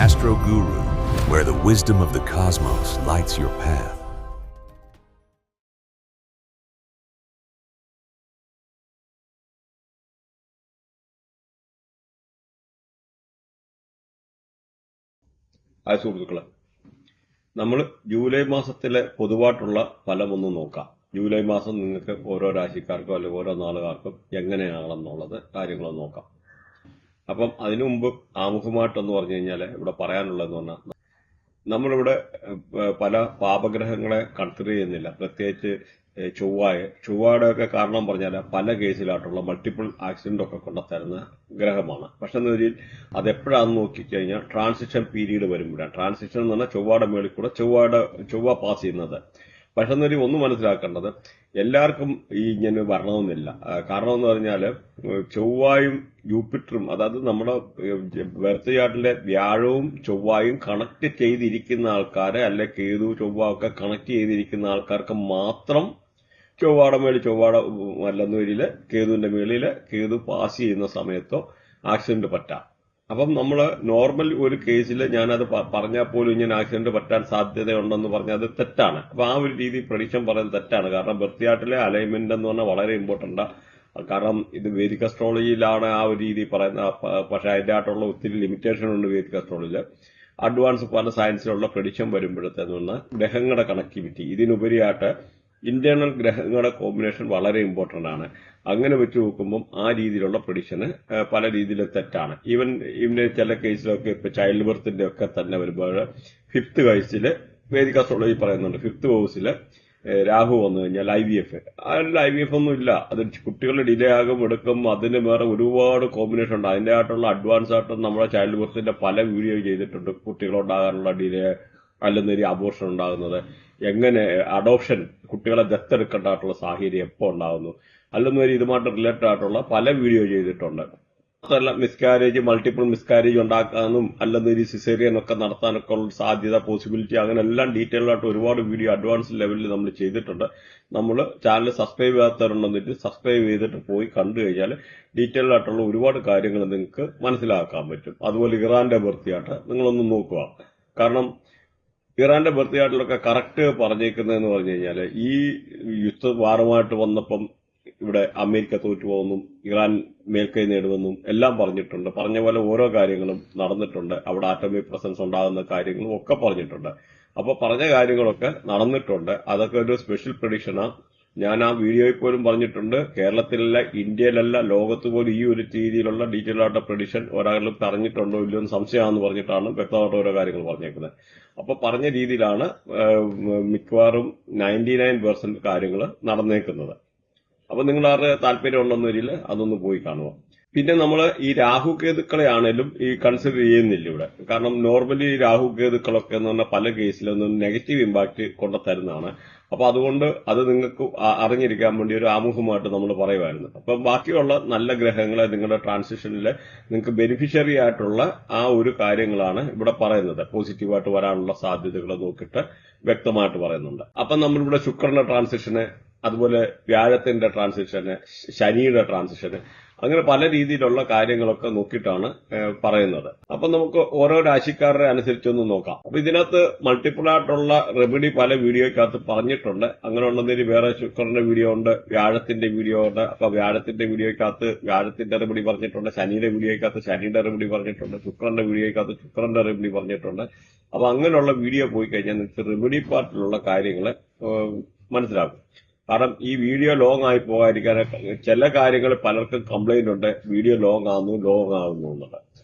Astro Guru, where the wisdom of the cosmos lights your path. Hi സുഹൃത്തുക്കളെ, നമ്മൾ July മാസത്തിലെ പൊതുവായിട്ടുള്ള ഫലമൊന്ന് നോക്കാം. ജൂലൈ മാസം നിങ്ങൾക്ക് ഓരോ രാശിക്കാർക്കോ അല്ലെങ്കിൽ ഓരോ നാളുകാർക്കും എങ്ങനെയാണെന്നുള്ളത് കാര്യങ്ങളൊന്ന് നോക്കാം. അപ്പം അതിനു മുമ്പ് ആമുഖമായിട്ടെന്ന് പറഞ്ഞു കഴിഞ്ഞാൽ ഇവിടെ പറയാനുള്ളതെന്ന് പറഞ്ഞാൽ, നമ്മളിവിടെ പല പാപഗ്രഹങ്ങളെ കൺസിഡർ ചെയ്യുന്നില്ല. പ്രത്യേകിച്ച് ചൊവ്വയുടെ ഒക്കെ കാരണം പറഞ്ഞാൽ പല കേസിലായിട്ടുള്ള മൾട്ടിപ്പിൾ ആക്സിഡന്റ് ഒക്കെ കൊണ്ടുത്തരുന്ന ഗ്രഹമാണ്. പക്ഷെ എന്ന് വെച്ചാൽ അത് എപ്പോഴാണെന്ന് നോക്കിക്കഴിഞ്ഞാൽ ട്രാൻസിഷൻ പീരീഡ് വരുമ്പോഴാണ്. ട്രാൻസിഷൻ എന്ന് പറഞ്ഞാൽ ചൊവ്വയുടെ മേളിൽ കൂടെ ചൊവ്വ പാസ് ചെയ്യുന്നത്. പക്ഷെ എന്നൊരു ഒന്ന് മനസ്സിലാക്കേണ്ടത്, എല്ലാവർക്കും ഈ ഇങ്ങനെ വരണമെന്നില്ല. കാരണം എന്ന് പറഞ്ഞാൽ ചൊവ്വായും ജൂപ്പിറ്ററും, അതായത് നമ്മുടെ ബർത്ത് ചാർട്ടിലെ വ്യാഴവും ചൊവ്വായും കണക്ട് ചെയ്തിരിക്കുന്ന ആൾക്കാരെ, അല്ലെ കേതു ചൊവ്വ ഒക്കെ കണക്ട് ചെയ്തിരിക്കുന്ന ആൾക്കാർക്ക് മാത്രം ചൊവ്വയുടെ മേളിൽ അല്ലെന്ന് വരില് കേതുവിന്റെ മേളില് കേതു പാസ് ചെയ്യുന്ന സമയത്തോ ആക്സിഡന്റ് പറ്റാം. അപ്പം നമ്മള് നോർമൽ ഒരു കേസിൽ ഞാനത് പറഞ്ഞാൽ പോലും ഇങ്ങനെ ആക്സിഡന്റ് പറ്റാൻ സാധ്യതയുണ്ടെന്ന് പറഞ്ഞാൽ അത് തെറ്റാണ്. അപ്പൊ ആ ഒരു രീതി പ്രഡിക്ഷൻ പറയുന്നത് തെറ്റാണ്. കാരണം ബർത്ത് ചാർട്ടിലെ അലൈൻമെന്റ് എന്ന് പറഞ്ഞാൽ വളരെ ഇമ്പോർട്ടന്റ്. കാരണം ഇത് വേദിക് അസ്ട്രോളജിയിലാണ് ആ ഒരു രീതി പറയുന്നത്. പക്ഷെ അതിന്റെ ആയിട്ടുള്ള ഒത്തിരി ലിമിറ്റേഷൻ ഉണ്ട് വേദിക് അസ്ട്രോളജിയിൽ. അഡ്വാൻസ് പല സയൻസിലുള്ള പ്രഡിക്ഷൻ വരുമ്പോഴത്തേന്ന് പറഞ്ഞാൽ ഗ്രഹങ്ങളുടെ കണക്ടിവിറ്റി, ഇതിനുപരിയായിട്ട് ഇന്റേണൽ ഗ്രഹങ്ങളുടെ കോമ്പിനേഷൻ വളരെ ഇമ്പോർട്ടന്റ് ആണ്. അങ്ങനെ വെച്ച് നോക്കുമ്പോൾ ആ രീതിയിലുള്ള പ്രഡിക്ഷന് പല രീതിയിലും തെറ്റാണ്. ഈവൻ ഇതിന്റെ ചില കേസിലൊക്കെ ഇപ്പൊ ചൈൽഡ് ബർത്തിന്റെ ഒക്കെ തന്നെ വരുമ്പോൾ 5th വയസ്സിൽ വേദിക് അസ്ട്രോളജി പറയുന്നുണ്ട് 5th ഹൗസിൽ രാഹു വന്നു കഴിഞ്ഞാൽ IVF. അതിൽ IVF ഒന്നും ഇല്ല. അത് കുട്ടികളുടെ ഡിലേ ആകും, എടുക്കും, അതിന് വേറെ ഒരുപാട് കോമ്പിനേഷൻ ഉണ്ട്. അതിന്റെ ആയിട്ടുള്ള അഡ്വാൻസ് ആയിട്ട് നമ്മുടെ ചൈൽഡ് ബർത്തിന്റെ പല വീഡിയോ ചെയ്തിട്ടുണ്ട്. കുട്ടികളുണ്ടാകാനുള്ള ഡിലേ, അല്ലെന്നൊരു അബോർഷൻ ഉണ്ടാകുന്നത്, എങ്ങനെ അഡോപ്ഷൻ, കുട്ടികളെ ദത്തെടുക്കേണ്ടതായിട്ടുള്ള സാഹചര്യം എപ്പോൾ ഉണ്ടാകുന്നു, അല്ലെന്നൊരു ഇതുമായിട്ട് റിലേറ്റഡ് ആയിട്ടുള്ള പല വീഡിയോ ചെയ്തിട്ടുണ്ട്. അതല്ല മിസ്കാരേജ്, മൾട്ടിപ്പിൾ മിസ്കാരേജ് ഉണ്ടാക്കാനും അല്ലെന്നൊരു സിസേറിയൻ ഒക്കെ നടത്താനൊക്കെ ഉള്ള സാധ്യത, പോസിബിലിറ്റി, അങ്ങനെ എല്ലാം ഡീറ്റെയിൽ ആയിട്ട് ഒരുപാട് വീഡിയോ അഡ്വാൻസ് ലെവലിൽ നമ്മൾ ചെയ്തിട്ടുണ്ട്. നമ്മൾ ചാനൽ സബ്സ്ക്രൈബ് ചെയ്യാത്തവരുണ്ടെന്നിട്ട് സബ്സ്ക്രൈബ് ചെയ്തിട്ട് പോയി കണ്ടു കഴിഞ്ഞാൽ ഡീറ്റെയിൽ ആയിട്ടുള്ള ഒരുപാട് കാര്യങ്ങൾ നിങ്ങൾക്ക് മനസ്സിലാക്കാൻ പറ്റും. അതുപോലെ ഇറാന്റെ ബർത്തിയായിട്ട് നിങ്ങളൊന്ന് നോക്കുക. കാരണം ഇറാന്റെ ബർത്ത് ചാർട്ടിലൊക്കെ കറക്റ്റ് പറഞ്ഞേക്കുന്നതെന്ന് പറഞ്ഞു കഴിഞ്ഞാൽ, ഈ യുദ്ധവാറുമായിട്ട് വന്നപ്പം ഇവിടെ അമേരിക്ക തോറ്റുപോകുന്നു, ഇറാൻ മേൽക്കൈ നേടുമെന്നും എല്ലാം പറഞ്ഞിട്ടുണ്ട്. പറഞ്ഞ പോലെ ഓരോ കാര്യങ്ങളും നടന്നിട്ടുണ്ട്. അവിടെ ആറ്റമിക് പ്രസൻസ് ഉണ്ടാകുന്ന കാര്യങ്ങളും ഒക്കെ പറഞ്ഞിട്ടുണ്ട്. അപ്പൊ പറഞ്ഞ കാര്യങ്ങളൊക്കെ നടന്നിട്ടുണ്ട്. അതൊക്കെ ഒരു സ്പെഷ്യൽ പ്രഡിക്ഷനാണ്. ഞാൻ ആ വീഡിയോയിൽ പോലും പറഞ്ഞിട്ടുണ്ട്, കേരളത്തിലല്ല, ഇന്ത്യയിലല്ല, ലോകത്ത് പോലും ഈ ഒരു രീതിയിലുള്ള ഡീറ്റെയിൽ ആയിട്ട് പ്രഡിക്ഷൻ ഒരാളും പറഞ്ഞിട്ടുണ്ടോ ഇല്ലയോ എന്ന് സംശയമാണെന്ന് പറഞ്ഞിട്ടാണ് വ്യക്തമായിട്ട് ഓരോ കാര്യങ്ങൾ പറഞ്ഞേക്കുന്നത്. അപ്പൊ പറഞ്ഞ രീതിയിലാണ് മിക്കവാറും 99% കാര്യങ്ങൾ നടന്നേക്കുന്നത്. അപ്പൊ നിങ്ങൾ ആരുടെ താല്പര്യം ഉണ്ടെന്ന രീതിയിൽ അതൊന്ന് പോയി കാണുക. പിന്നെ നമ്മൾ ഈ രാഹു കേതുക്കളെ ആണേലും ഈ കൺസിഡർ ചെയ്യുന്നില്ല ഇവിടെ. കാരണം നോർമലി രാഹു കേതുക്കളൊക്കെ എന്ന് പറഞ്ഞാൽ പല കേസിലൊന്നും നെഗറ്റീവ് ഇമ്പാക്ട് കൊണ്ടുത്തരുന്നതാണ്. അപ്പൊ അതുകൊണ്ട് അത് നിങ്ങൾക്ക് അറിഞ്ഞിരിക്കാൻ വേണ്ടി ഒരു ആമുഖമായിട്ട് നമ്മൾ പറയുമായിരുന്നു. അപ്പം ബാക്കിയുള്ള നല്ല ഗ്രഹങ്ങളെ നിങ്ങളുടെ ട്രാൻസിഷനിൽ നിങ്ങൾക്ക് ബെനിഫിഷ്യറി ആയിട്ടുള്ള ആ ഒരു കാര്യങ്ങളാണ് ഇവിടെ പറയുന്നത്. പോസിറ്റീവായിട്ട് വരാനുള്ള സാധ്യതകൾ നോക്കിയിട്ട് വ്യക്തമായിട്ട് പറയുന്നുണ്ട്. അപ്പം നമ്മളിവിടെ ശുക്രന്റെ ട്രാൻസിഷന്, അതുപോലെ വ്യാഴത്തിന്റെ ട്രാൻസിഷന്, ശനിയുടെ ട്രാൻസിഷന്, അങ്ങനെ പല രീതിയിലുള്ള കാര്യങ്ങളൊക്കെ നോക്കിയിട്ടാണ് പറയുന്നത്. അപ്പൊ നമുക്ക് ഓരോ രാശിക്കാരുടെ അനുസരിച്ചൊന്ന് നോക്കാം. അപ്പൊ ഇതിനകത്ത് മൾട്ടിപ്പിൾ ആയിട്ടുള്ള റെമഡി പല വീഡിയോയ്ക്കകത്ത് പറഞ്ഞിട്ടുണ്ട്. അങ്ങനെ ഉണ്ടെന്നൊരു വേറെ ശുക്രന്റെ വീഡിയോ ഉണ്ട്, വ്യാഴത്തിന്റെ വീഡിയോ ഉണ്ട്. അപ്പൊ വ്യാഴത്തിന്റെ വീഡിയോയ്ക്കകത്ത് വ്യാഴത്തിന്റെ റെമഡി പറഞ്ഞിട്ടുണ്ട്, ശനിയുടെ വീഡിയോയ്ക്കകത്ത് ശനിയുടെ റെമഡി പറഞ്ഞിട്ടുണ്ട്, ശുക്രന്റെ വീഡിയോയ്ക്കകത്ത് ശുക്രന്റെ റെമഡി പറഞ്ഞിട്ടുണ്ട്. അപ്പൊ അങ്ങനെയുള്ള വീഡിയോ പോയി കഴിഞ്ഞാൽ നിങ്ങൾക്ക് റെമഡി പാർട്ടിലുള്ള കാര്യങ്ങൾ മനസ്സിലാക്കും. കാരണം ഈ വീഡിയോ ലോങ് ആയി പോകാതിരിക്കാൻ ചില കാര്യങ്ങൾ പലർക്കും കംപ്ലൈന്റ് ഉണ്ട്, വീഡിയോ ലോങ് ആകുന്നു എന്നുള്ളത്.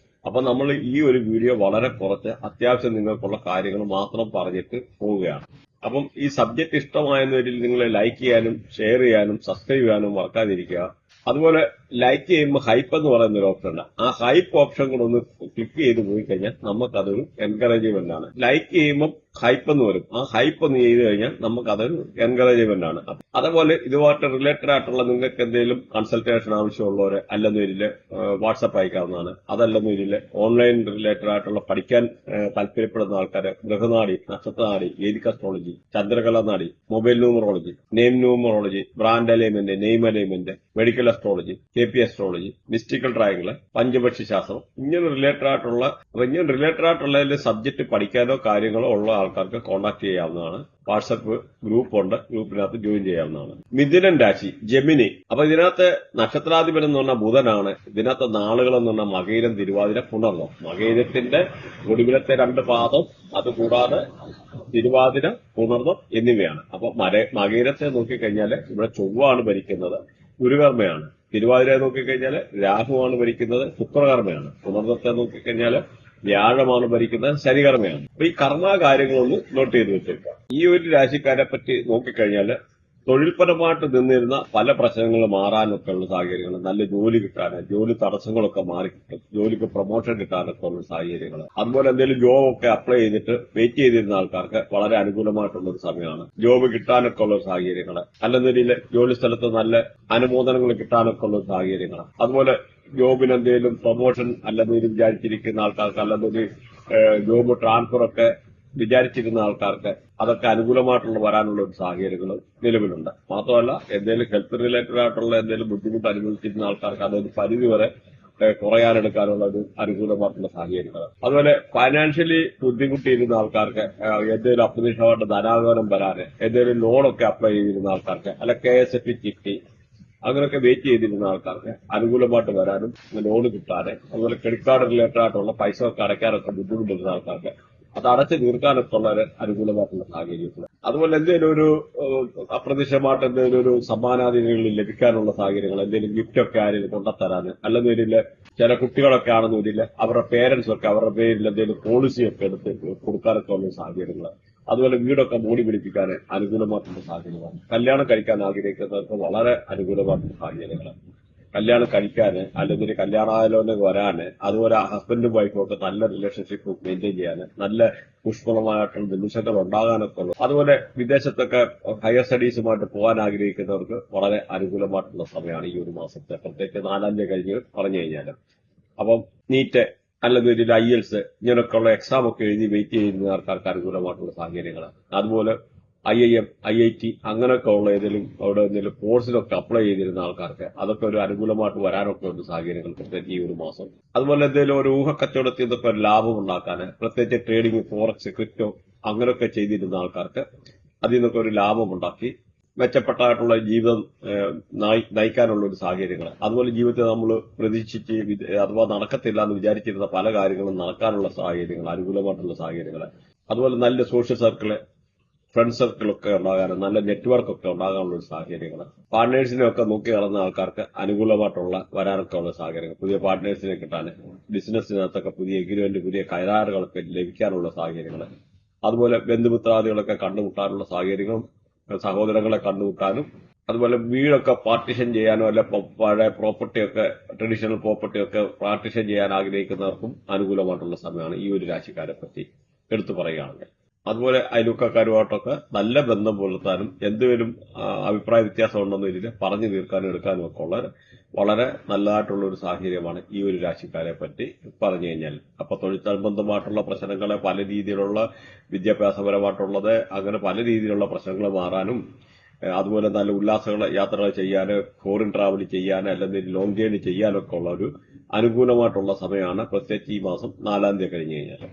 അപ്പൊ നമ്മൾ ഈ ഒരു വീഡിയോ വളരെ കുറച്ച് അത്യാവശ്യം നിങ്ങൾക്കുള്ള കാര്യങ്ങൾ മാത്രം പറഞ്ഞിട്ട് പോവുകയാണ്. അപ്പം ഈ സബ്ജക്ട് ഇഷ്ടമായെന്നവരിൽ നിങ്ങൾ ലൈക്ക് ചെയ്യാനും ഷെയർ ചെയ്യാനും സബ്സ്ക്രൈബ് ചെയ്യാനും മറക്കാതിരിക്കുക. അതുപോലെ ലൈക്ക് ചെയ്യുമ്പോൾ ഹൈപ്പ് എന്ന് പറയുന്ന ഒരു ഓപ്ഷൻ ഉണ്ട്. ആ ഹൈപ്പ് ഓപ്ഷൻ കൂടെ ഒന്ന് ക്ലിക്ക് ചെയ്ത് പോയി കഴിഞ്ഞാൽ നമുക്കതൊരു എൻകറേജ്മെന്റ് ആണ്. ലൈക്ക് ചെയ്യുമ്പോൾ ഹൈപ്പ് എന്ന് വരും. ആ ഹൈപ്പ് ഒന്ന് ചെയ്ത് കഴിഞ്ഞാൽ നമുക്കതൊരു എൻകറേജ്മെന്റ് ആണ്. അതേപോലെ ഇതുമായിട്ട് റിലേറ്റഡ് ആയിട്ടുള്ള നിങ്ങൾക്ക് എന്തെങ്കിലും കൺസൾട്ടേഷൻ ആവശ്യമുള്ളവരെ അല്ലെന്നൊരില് വാട്സപ്പ് അയക്കാവുന്നതാണ്. അതല്ലെന്നൊരില് ഓൺലൈൻ റിലേറ്റഡ് ആയിട്ടുള്ള പഠിക്കാൻ താല്പര്യപ്പെടുന്ന ആൾക്കാരെ ഗ്രഹനാടി, നക്ഷത്രനാടി, Vedic astrology, Chandrakala Nadi, mobile numerology, name numerology, brand alignment, name alignment, medical medical astrology, KP astrology, mystical triangle, പഞ്ചപക്ഷി ശാസ്ത്രം, ഇങ്ങനെ റിലേറ്റഡ് ആയിട്ടുള്ള സബ്ജക്ട് പഠിക്കാനോ കാര്യങ്ങളോ ഉള്ള ആൾക്കാർക്ക് കോൺടാക്ട് ചെയ്യാവുന്നതാണ്. വാട്സപ്പ് ഗ്രൂപ്പ് ഉണ്ട്, ഗ്രൂപ്പിനകത്ത് ജോയിൻ ചെയ്യാവുന്നതാണ്. മിഥുനൻ രാശി, ജെമിനി. അപ്പൊ ഇതിനകത്ത് നക്ഷത്രാധിപൻ എന്ന് പറഞ്ഞാൽ ബുധനാണ്. ഇതിനകത്ത് നാളുകൾ എന്ന് പറഞ്ഞാൽ മകയിരം, തിരുവാതിര, പുണർന്നം. മകയിരത്തിന്റെ ഒടുവിലത്തെ 2 പാദം, അതുകൂടാതെ തിരുവാതിര, പുണർന്നം എന്നിവയാണ്. അപ്പൊ മകയിരത്തെ നോക്കിക്കഴിഞ്ഞാൽ ഇവിടെ ചൊവ്വാണ് ഭരിക്കുന്നത്, ഗുരുകർമ്മയാണ്. തിരുവാതിരയെ നോക്കിക്കഴിഞ്ഞാൽ രാഹുവാണ് ഭരിക്കുന്നത്, ശുക്രകർമ്മയാണ്. പുണർന്നത്തെ നോക്കിക്കഴിഞ്ഞാൽ വ്യാഴമാണ് ഭരിക്കുന്നത്, ശനികർമ്മയാണ്. അപ്പൊ ഈ കർമ്മ കാര്യങ്ങളൊന്ന് നോട്ട് ചെയ്ത് വെച്ചേക്കാം. ഈ ഒരു രാശിക്കാരെ പറ്റി നോക്കിക്കഴിഞ്ഞാൽ തൊഴിൽപരമായിട്ട് നിന്നിരുന്ന പല പ്രശ്നങ്ങൾ മാറാനൊക്കെ ഉള്ള സാഹചര്യങ്ങൾ, നല്ല ജോലി കിട്ടാൻ, ജോലി തടസ്സങ്ങളൊക്കെ മാറിക്കിട്ടും, ജോലിക്ക് പ്രൊമോഷൻ കിട്ടാനൊക്കെ ഉള്ള സാഹചര്യങ്ങൾ, അതുപോലെ എന്തെങ്കിലും ജോബൊക്കെ അപ്ലൈ ചെയ്തിട്ട് വെയിറ്റ് ചെയ്തിരുന്ന ആൾക്കാർക്ക് വളരെ അനുകൂലമായിട്ടുള്ള ഒരു സമയമാണ്. ജോബ് കിട്ടാനൊക്കെ ഉള്ള സാഹചര്യങ്ങൾ, അല്ലെന്നൊരു ജോലി സ്ഥലത്ത് നല്ല അനുമോദനങ്ങൾ കിട്ടാനൊക്കെ ഉള്ള സാഹചര്യങ്ങൾ, അതുപോലെ ജോബിന് എന്തെങ്കിലും പ്രൊമോഷൻ അല്ലെന്നൊരു വിചാരിച്ചിരിക്കുന്ന ആൾക്കാർക്ക്, അല്ലെന്നൊരു ജോബ് ട്രാൻസ്ഫർ ഒക്കെ വിചാരിച്ചിരുന്ന ആൾക്കാർക്ക് അതൊക്കെ അനുകൂലമായിട്ടുള്ള വരാനുള്ള ഒരു സാഹചര്യങ്ങൾ നിലവിലുണ്ട്. മാത്രമല്ല എന്തെങ്കിലും ഹെൽത്ത് റിലേറ്റഡ് ആയിട്ടുള്ള എന്തെങ്കിലും ബുദ്ധിമുട്ട് അനുഭവിച്ചിരുന്ന ആൾക്കാർക്ക് അതൊരു പരിധി വരെ കുറയാനെടുക്കാനുള്ള ഒരു അനുകൂലമായിട്ടുള്ള സാഹചര്യങ്ങൾ. അതുപോലെ ഫൈനാൻഷ്യലി ബുദ്ധിമുട്ടിയിരുന്ന ആൾക്കാർക്ക് എന്തെങ്കിലും അപ്രതീക്ഷിതമായിട്ട് ധനാഗമനം വരാന്, എന്തെങ്കിലും ലോണൊക്കെ അപ്ലൈ ചെയ്തിരുന്ന ആൾക്കാർക്ക്, അല്ല KSF ചിട്ടി അങ്ങനെയൊക്കെ വെയിറ്റ് ചെയ്തിരുന്ന ആൾക്കാർക്ക് അനുകൂലമായിട്ട് വരാനും ലോൺ കിട്ടാന്, അതുപോലെ ക്രെഡിറ്റ് കാർഡ് റിലേറ്റഡ് ആയിട്ടുള്ള പൈസ ഒക്കെ അടയ്ക്കാനൊക്കെ ബുദ്ധിമുട്ടിരുന്ന ആൾക്കാർക്ക് അത് അടച്ചു തീർക്കാനൊക്കെ ഉള്ള അനുകൂലമായിട്ടുള്ള സാഹചര്യങ്ങൾ. അതുപോലെ എന്തെങ്കിലും ഒരു അപ്രതീക്ഷിതമായിട്ട് എന്തെങ്കിലും ഒരു സമ്മാനാദികൾ ലഭിക്കാനുള്ള സാഹചര്യങ്ങൾ, എന്തെങ്കിലും ഗിഫ്റ്റ് ഒക്കെ ആരെങ്കിലും കൊണ്ടുത്തരാന്, അല്ലെങ്കിൽ ചില കുട്ടികളൊക്കെ ആണെന്നില്ല അവരുടെ പേരൻസ് ഒക്കെ അവരുടെ പേരിൽ എന്തെങ്കിലും പോളിസി ഒക്കെ എടുത്ത് കൊടുക്കാനൊക്കെ ഉള്ള സാഹചര്യങ്ങൾ. അതുപോലെ വീടൊക്കെ മോടി പിടിപ്പിക്കാൻ അനുകൂലമായിട്ടുള്ള സാഹചര്യമാണ്. കല്യാണം കഴിക്കാൻ ആഗ്രഹിക്കുന്നവർക്ക് വളരെ അനുകൂലമായിട്ടുള്ള സാഹചര്യങ്ങൾ. കല്യാണം കഴിക്കാന്, അല്ലെങ്കിൽ കല്യാണാലോചന വരാന്, അതുപോലെ ഹസ്ബൻഡും വൈഫും ഒക്കെ നല്ല റിലേഷൻഷിപ്പ് മെയിൻറ്റെയിൻ ചെയ്യാന്, നല്ല പുഷ്പളമായിട്ടുള്ള നിമിഷങ്ങൾ ഉണ്ടാകാനൊക്കെ ഉള്ളു. അതുപോലെ വിദേശത്തൊക്കെ ഹയർ സ്റ്റഡീസുമായിട്ട് പോകാൻ ആഗ്രഹിക്കുന്നവർക്ക് വളരെ അനുകൂലമായിട്ടുള്ള സമയമാണ് ഈ ഒരു മാസത്തെ, പ്രത്യേകിച്ച് 4-ാം തീയതി കഴിഞ്ഞ് പറഞ്ഞു കഴിഞ്ഞാൽ. അപ്പം നീറ്റ് അല്ലെങ്കിൽ IELTS ഇങ്ങനെയൊക്കെയുള്ള എക്സാം ഒക്കെ എഴുതി വെയിറ്റ് ചെയ്യുന്ന ആൾക്കാർക്ക് അനുകൂലമായിട്ടുള്ള സാഹചര്യങ്ങൾ. അതുപോലെ IIM, IIT അങ്ങനെയൊക്കെ ഉള്ള ഏതെങ്കിലും അവിടെ എന്തെങ്കിലും കോഴ്സിലൊക്കെ അപ്ലൈ ചെയ്തിരുന്ന ആൾക്കാർക്ക് അതൊക്കെ ഒരു അനുകൂലമായിട്ട് വരാനൊക്കെ ഒരു സാഹചര്യങ്ങൾ പ്രത്യേകിച്ച് ഈ ഒരു മാസം. അതുപോലെ എന്തെങ്കിലും ഒരു ഊഹക്കച്ചവടത്തിൽ നിന്നൊക്കെ ഒരു ലാഭം ഉണ്ടാക്കാൻ, പ്രത്യേകിച്ച് ട്രേഡിംഗ്, ഫോറക്സ്, ക്രിപ്റ്റോ അങ്ങനെയൊക്കെ ചെയ്തിരുന്ന ആൾക്കാർക്ക് അതിൽ നിന്നൊക്കെ ഒരു ലാഭം ഉണ്ടാക്കി മെച്ചപ്പെട്ടായിട്ടുള്ള ജീവിതം നയിക്കാനുള്ള ഒരു സാഹചര്യങ്ങൾ. അതുപോലെ ജീവിതത്തിൽ നമ്മൾ പ്രതീക്ഷിച്ച് അഥവാ നടക്കത്തില്ല എന്ന് വിചാരിച്ചിരുന്ന പല കാര്യങ്ങളും നടക്കാനുള്ള സാഹചര്യങ്ങൾ, അനുകൂലമായിട്ടുള്ള സാഹചര്യങ്ങൾ. അതുപോലെ നല്ല സോഷ്യൽ സർക്കിള്, ഫ്രണ്ട് സർക്കിളൊക്കെ ഉണ്ടാകാനും, നല്ല നെറ്റ്വർക്ക് ഒക്കെ ഉണ്ടാകാനുള്ള ഒരു സാഹചര്യങ്ങൾ. പാർട്ട്നേഴ്സിനെ ഒക്കെ നോക്കി നടന്ന ആൾക്കാർക്ക് അനുകൂലമായിട്ടുള്ള വരാനൊക്കെ ഉള്ള സാഹചര്യങ്ങൾ, പുതിയ പാർട്ട്നേഴ്സിനെ കിട്ടാൻ, ബിസിനസ്സിനകത്തൊക്കെ പുതിയ എഗ്രിമെന്റ്, പുതിയ കരാറുകളൊക്കെ ലഭിക്കാനുള്ള സാഹചര്യങ്ങൾ. അതുപോലെ ബന്ധുമിത്രാദികളൊക്കെ കണ്ടുമുട്ടാനുള്ള സാഹചര്യങ്ങളും, സഹോദരങ്ങളെ കണ്ടുമുട്ടാനും, അതുപോലെ വീടൊക്കെ പാർട്ടിഷൻ ചെയ്യാനോ അല്ല പഴയ പ്രോപ്പർട്ടിയൊക്കെ, ട്രഡീഷണൽ പ്രോപ്പർട്ടിയൊക്കെ പാർട്ടിഷൻ ചെയ്യാൻ ആഗ്രഹിക്കുന്നവർക്കും അനുകൂലമായിട്ടുള്ള സമയമാണ് ഈ ഒരു രാശിക്കാരെ പറ്റി എടുത്തു പറയുകയാണെങ്കിൽ. അതുപോലെ അയൽവക്കക്കാരുമായിട്ടൊക്കെ നല്ല ബന്ധം പുലർത്താനും, എന്തെങ്കിലും അഭിപ്രായ വ്യത്യാസം ഉണ്ടെന്ന രീതിയിൽ പറഞ്ഞു തീർക്കാനും എടുക്കാനും ഒക്കെ ഉള്ള വളരെ നല്ലതായിട്ടുള്ള ഒരു സാഹചര്യമാണ് ഈ ഒരു രാശിക്കാരെ പറ്റി പറഞ്ഞു കഴിഞ്ഞാൽ. അപ്പൊ തൊഴിൽ സംബന്ധമായിട്ടുള്ള പ്രശ്നങ്ങളെ, പല രീതിയിലുള്ള വിദ്യാഭ്യാസപരമായിട്ടുള്ളത്, അങ്ങനെ പല രീതിയിലുള്ള പ്രശ്നങ്ങൾ മാറാനും, അതുപോലെ നല്ല ഉല്ലാസങ്ങൾ, യാത്രകൾ ചെയ്യാൻ, ഫോറിൻ ട്രാവൽ ചെയ്യാൻ, അല്ലെങ്കിൽ ലോങ് ജേർണി ചെയ്യാനൊക്കെ ഉള്ള ഒരു അനുകൂലമായിട്ടുള്ള സമയമാണ് പ്രത്യേകിച്ച് ഈ മാസം 4-ാം തീയതി കഴിഞ്ഞു കഴിഞ്ഞാൽ.